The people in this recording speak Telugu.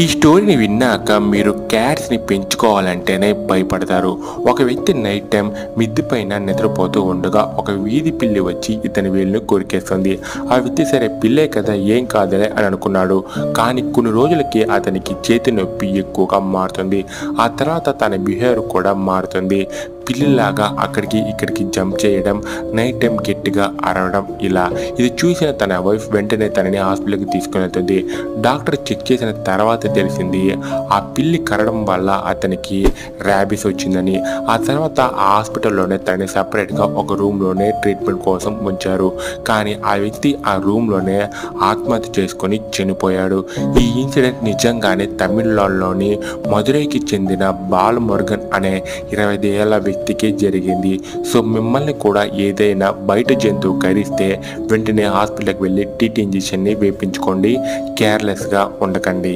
ఈ స్టోరీని విన్నాక మీరు క్యాట్స్ని పెంచుకోవాలంటేనే భయపడతారు. ఒక వ్యక్తి నైట్ టైం మిద్దె పైన నిద్రపోతూ ఉండగా ఒక వీధి పిల్లి వచ్చి ఇతని వేలును కొరికేస్తుంది. ఆ వ్యక్తి సరే పిల్లే కదా ఏం కాదులే అని అనుకున్నాడు. కానీ కొన్ని రోజులకి అతనికి చేతి నొప్పి ఎక్కువగా మారుతుంది. ఆ తర్వాత తన బిహేవియర్ కూడా మారుతుంది. పిల్లిలాగా అక్కడికి ఇక్కడికి జంప్ చేయడం, నైట్ టైం గట్టిగా అరవడం ఇలా. ఇది చూసిన తన వైఫ్ వెంటనే తనని హాస్పిటల్కి తీసుకుని వెళ్తుంది. డాక్టర్ చెక్ చేసిన తర్వాత తెలిసింది ఆ పిల్లి కరవడం వల్ల అతనికి ర్యాబీస్ వచ్చిందని. ఆ తర్వాత ఆ హాస్పిటల్లోనే తనని సపరేట్గా ఒక రూమ్లోనే ట్రీట్మెంట్ కోసం ఉంచారు. కానీ ఆ వ్యక్తి ఆ రూమ్లోనే ఆత్మహత్య చేసుకొని చనిపోయాడు. ఈ ఇన్సిడెంట్ నిజంగానే తమిళనాడులోని మదురైకి చెందిన బాలమురుగన్ అనే 25 ఏళ్ల వ్యక్తికి జరిగింది. సో మిమ్మల్ని కూడా ఏదైనా బయట జంతువు కరిస్తే వెంటనే హాస్పిటల్కి వెళ్ళి టీటీ ఇంజెక్షన్ని వేయించుకోండి. కేర్లెస్గా ఉండకండి.